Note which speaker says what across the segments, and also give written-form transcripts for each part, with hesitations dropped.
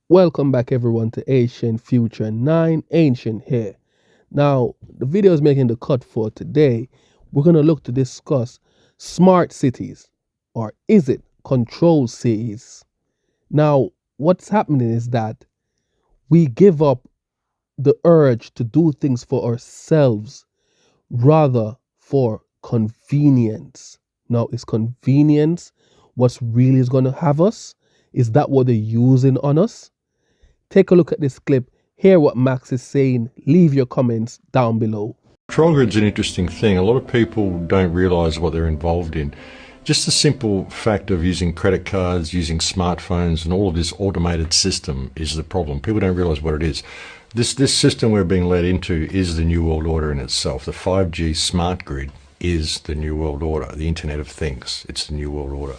Speaker 1: Welcome back everyone to Ancient Future 9, Ancient here. Now, the video is making the cut for today. We're going to look to discuss smart cities, or is it control cities? Now, what's happening is that we give up the urge to do things for ourselves rather for convenience. Now, is convenience what's really is going to have us? Is that what they're using on us? Take a look at this clip, hear what Max is saying, leave your comments down below.
Speaker 2: Control grid's an interesting thing. A lot of people don't realise what they're involved in. Just the simple fact of using credit cards, using smartphones and all of this automated system is the problem. People don't realise what it is. This system we're being led into is the New World Order in itself. The 5G smart grid is the New World Order, the Internet of Things. It's the New World Order.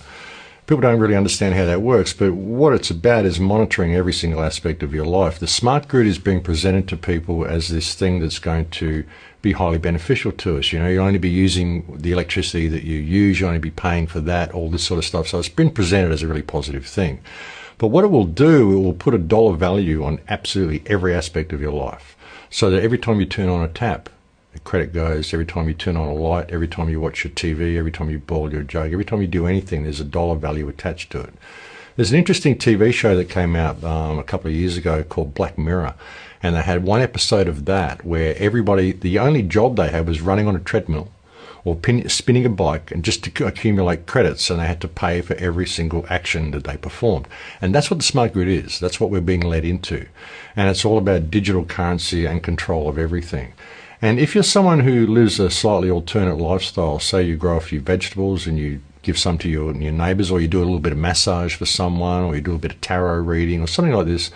Speaker 2: People don't really understand how that works, but what it's about is monitoring every single aspect of your life. The smart grid is being presented to people as this thing that's going to be highly beneficial to us. You know, you'll only be using the electricity that you use, you'll only be paying for that, all this sort of stuff. So it's been presented as a really positive thing. But what it will do, it will put a dollar value on absolutely every aspect of your life. So that every time you turn on a tap, the credit goes. Every time you turn on a light, every time you watch your TV, every time you boil your jug, every time you do anything, there's a dollar value attached to it. There's an interesting TV show that came out a couple of years ago called Black Mirror, and they had one episode of that where everybody, the only job they had was running on a treadmill or spinning a bike and just to accumulate credits, and they had to pay for every single action that they performed. And that's what the smart grid is. That's what we're being led into. And it's all about digital currency and control of everything. And if you're someone who lives a slightly alternate lifestyle, say you grow a few vegetables and you give some to your neighbours, or you do a little bit of massage for someone, or you do a bit of tarot reading or something like this,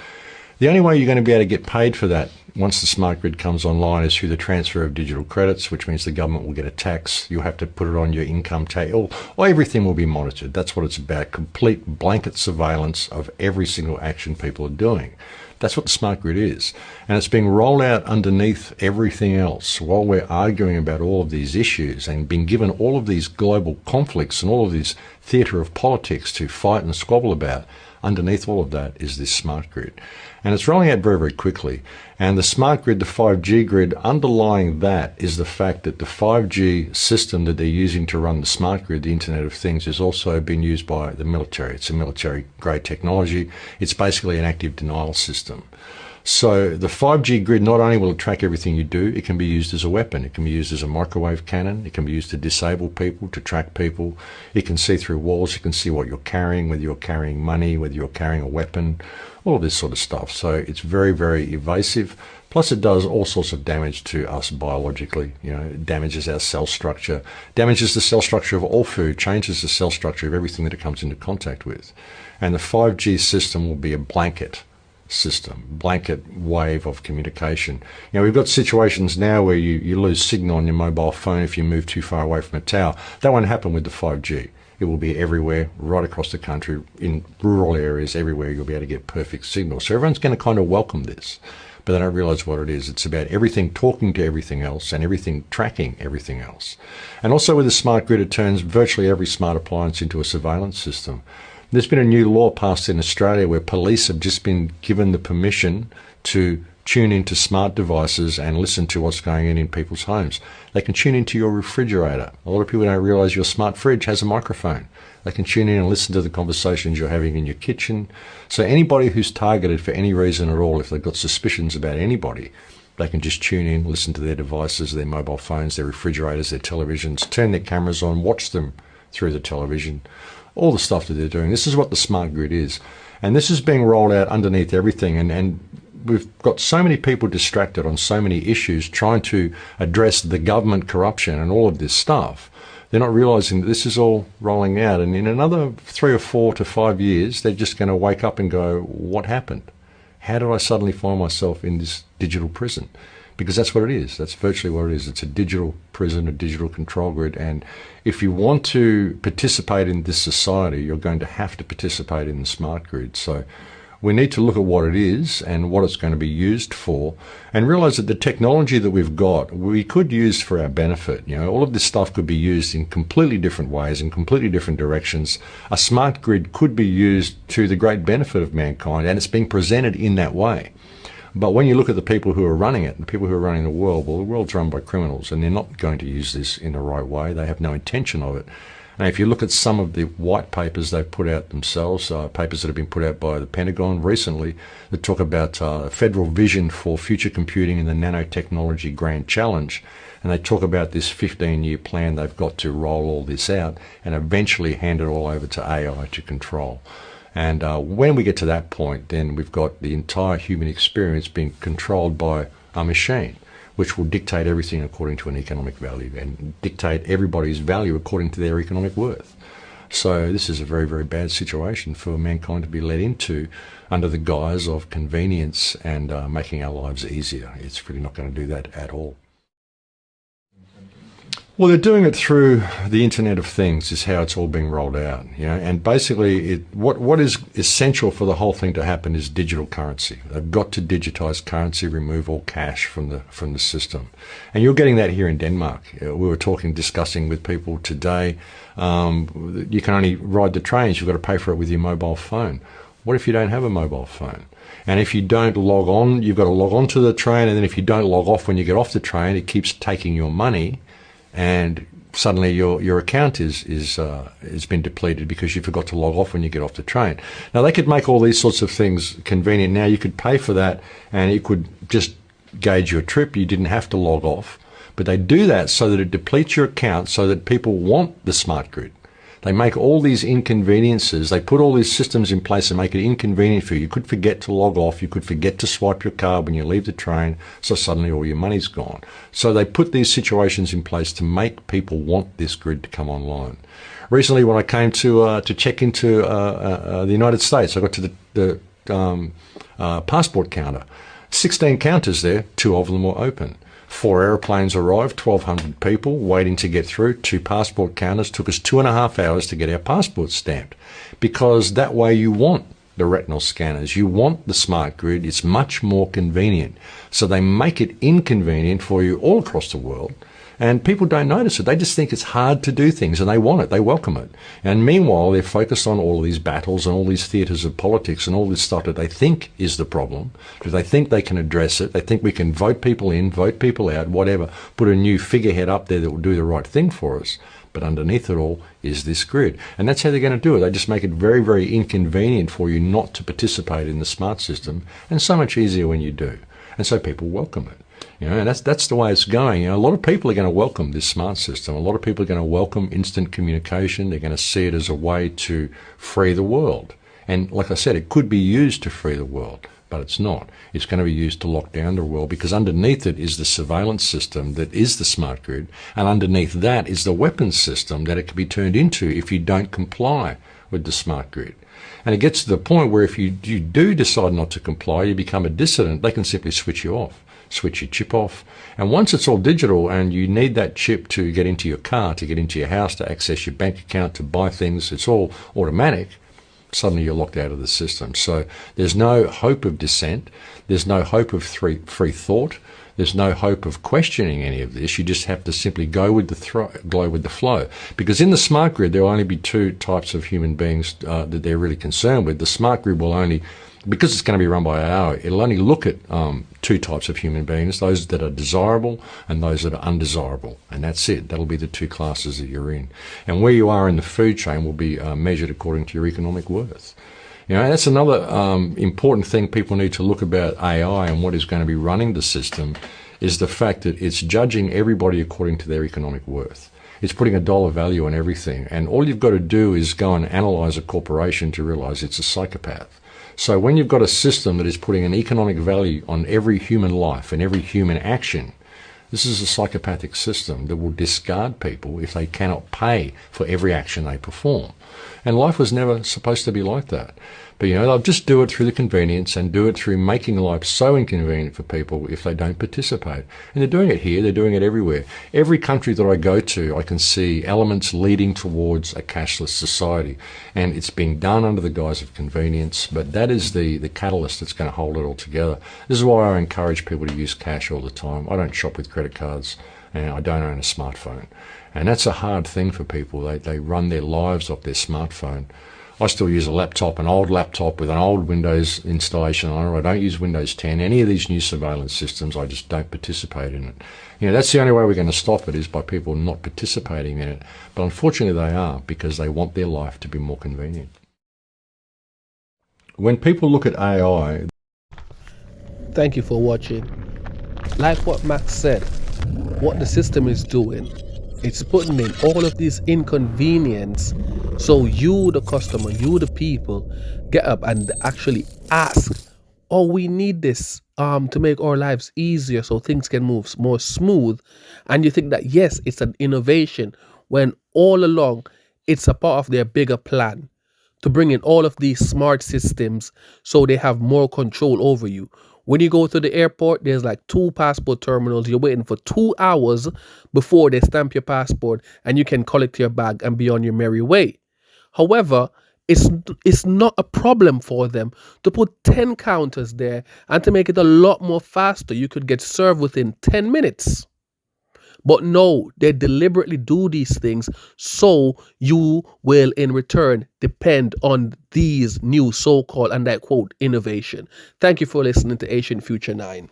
Speaker 2: the only way you're going to be able to get paid for that once the smart grid comes online is through the transfer of digital credits, which means the government will get a tax. You'll have to put it on your income tax, or everything will be monitored. That's what it's about, complete blanket surveillance of every single action people are doing. That's what the smart grid is. And it's being rolled out underneath everything else while we're arguing about all of these issues and being given all of these global conflicts and all of this theatre of politics to fight and squabble about. Underneath all of that is this smart grid. And it's rolling out very, very quickly. And the smart grid, the 5G grid, underlying that is the fact that the 5G system that they're using to run the smart grid, the Internet of Things, is also being used by the military. It's a military-grade technology. It's basically an active denial system. So the 5G grid not only will track everything you do, it can be used as a weapon. It can be used as a microwave cannon. It can be used to disable people, to track people. It can see through walls. It can see what you're carrying, whether you're carrying money, whether you're carrying a weapon, all of this sort of stuff. So it's very, very evasive. Plus it does all sorts of damage to us biologically. You know, it damages our cell structure, damages the cell structure of all food, changes the cell structure of everything that it comes into contact with. And the 5G system will be a blanket system, blanket wave of communication. You know, we've got situations now where you lose signal on your mobile phone if you move too far away from a tower. That won't happen with the 5G. It will be everywhere, right across the country, in rural areas, everywhere you'll be able to get perfect signal. So everyone's going to kind of welcome this, but they don't realise what it is. It's about everything talking to everything else and everything tracking everything else. And also with the smart grid, it turns virtually every smart appliance into a surveillance system. There's been a new law passed in Australia where police have just been given the permission to tune into smart devices and listen to what's going on in people's homes. They can tune into your refrigerator. A lot of people don't realise your smart fridge has a microphone. They can tune in and listen to the conversations you're having in your kitchen. So anybody who's targeted for any reason at all, if they've got suspicions about anybody, they can just tune in, listen to their devices, their mobile phones, their refrigerators, their televisions, turn their cameras on, watch them through the television. All the stuff that they're doing. This is what the smart grid is. And this is being rolled out underneath everything. And we've got so many people distracted on so many issues trying to address the government corruption and all of this stuff. They're not realising that this is all rolling out. And in another 3 or 4 to 5 years, they're just going to wake up and go, what happened? How did I suddenly find myself in this digital prison? Because that's what it is. That's virtually what it is. It's a digital prison, a digital control grid. And if you want to participate in this society, you're going to have to participate in the smart grid. So We need to look at what it is and what it's going to be used for, and realize that the technology that we've got, we could use for our benefit. You know, all of this stuff could be used in completely different ways, in completely different directions. A smart grid could be used to the great benefit of mankind, and it's being presented in that way. But when you look at the people who are running it, the people who are running the world, well, the world's run by criminals, and they're not going to use this in the right way. They have no intention of it. Now, if you look at some of the white papers they've put out themselves, papers that have been put out by the Pentagon recently that talk about federal vision for future computing and the nanotechnology grand challenge, and they talk about this 15-year plan they've got to roll all this out and eventually hand it all over to AI to control. And when we get to that point, then we've got the entire human experience being controlled by a machine, which will dictate everything according to an economic value and dictate everybody's value according to their economic worth. So this is a very, very bad situation for mankind to be led into under the guise of convenience and making our lives easier. It's really not going to do that at all. Well, they're doing it through the Internet of Things is how it's all being rolled out, you know. And basically, what is essential for the whole thing to happen is digital currency. They've got to digitize currency, remove all cash from the system, and you're getting that here in Denmark. We were discussing with people today. You can only ride the trains. You've got to pay for it with your mobile phone. What if you don't have a mobile phone? And if you don't log on, you've got to log on to the train, and then if you don't log off when you get off the train, it keeps taking your money. And suddenly your account has been depleted because you forgot to log off when you get off the train. Now, they could make all these sorts of things convenient. Now, you could pay for that and it could just gauge your trip. You didn't have to log off. But they do that so that it depletes your account so that people want the smart grid. They make all these inconveniences. They put all these systems in place and make it inconvenient for you. You could forget to log off. You could forget to swipe your card when you leave the train. So suddenly all your money's gone. So they put these situations in place to make people want this grid to come online. Recently, when I came to check into the United States, I got to the passport counter. 16 counters there. 2 of them were open. 4 aeroplanes arrived, 1,200 people waiting to get through. 2 passport counters. Took us 2.5 hours to get our passports stamped. Because that way you want the retinal scanners. You want the smart grid. It's much more convenient. So they make it inconvenient for you all across the world. And people don't notice it. They just think it's hard to do things, and they want it. They welcome it. And meanwhile, they're focused on all of these battles and all these theatres of politics and all this stuff that they think is the problem, because they think they can address it. They think we can vote people in, vote people out, whatever, put a new figurehead up there that will do the right thing for us. But underneath it all is this grid. And that's how they're going to do it. They just make it very, very inconvenient for you not to participate in the smart system, and so much easier when you do. And so people welcome it. You know, and that's the way it's going. You know, a lot of people are going to welcome this smart system. A lot of people are going to welcome instant communication. They're going to see it as a way to free the world. And like I said, it could be used to free the world, but it's not. It's going to be used to lock down the world, because underneath it is the surveillance system that is the smart grid, and underneath that is the weapons system that it can be turned into if you don't comply with the smart grid. And it gets to the point where if you do decide not to comply, you become a dissident, they can simply switch you off. Switch your chip off. And once it's all digital and you need that chip to get into your car, to get into your house, to access your bank account, to buy things, it's all automatic, suddenly you're locked out of the system. So there's no hope of dissent. There's no hope of free thought. There's no hope of questioning any of this. You just have to simply go with the flow. Because in the smart grid, there will only be 2 types of human beings that they're really concerned with. The smart grid will only, because it's going to be run by AI, it'll only look at 2 types of human beings, those that are desirable and those that are undesirable. And that's it. That'll be the 2 classes that you're in. And where you are in the food chain will be measured according to your economic worth. You know, that's another important thing people need to look about AI and what is going to be running the system, is the fact that it's judging everybody according to their economic worth. It's putting a dollar value on everything. And all you've got to do is go and analyze a corporation to realize it's a psychopath. So when you've got a system that is putting an economic value on every human life and every human action, this is a psychopathic system that will discard people if they cannot pay for every action they perform. And life was never supposed to be like that. But they'll just do it through the convenience and do it through making life so inconvenient for people if they don't participate. And they're doing it here, they're doing it everywhere. Every country that I go to, I can see elements leading towards a cashless society. And it's being done under the guise of convenience, but that is the catalyst that's going to hold it all together. This is why I encourage people to use cash all the time. I don't shop with credit cards, and I don't own a smartphone. And that's a hard thing for people. They run their lives off their smartphone. I still use a laptop, an old laptop with an old Windows installation on it. I don't use Windows 10. Any of these new surveillance systems, I just don't participate in it. That's the only way we're going to stop it, is by people not participating in it. But unfortunately they are, because they want their life to be more convenient. When people look at AI...
Speaker 1: Thank you for watching. Like what Max said, what the system is doing, it's putting in all of these inconvenience, so you, the customer, you, the people, get up and actually ask, oh, we need this to make our lives easier so things can move more smooth. And you think that, yes, it's an innovation, when all along it's a part of their bigger plan to bring in all of these smart systems so they have more control over you. When you go to the airport, there's like 2 passport terminals. You're waiting for 2 hours before they stamp your passport and you can collect your bag and be on your merry way. However, it's not a problem for them to put 10 counters there and to make it a lot more faster. You could get served within 10 minutes. But no, they deliberately do these things so you will in return depend on these new so-called, and I quote, innovation. Thank you for listening to Asian Future 9.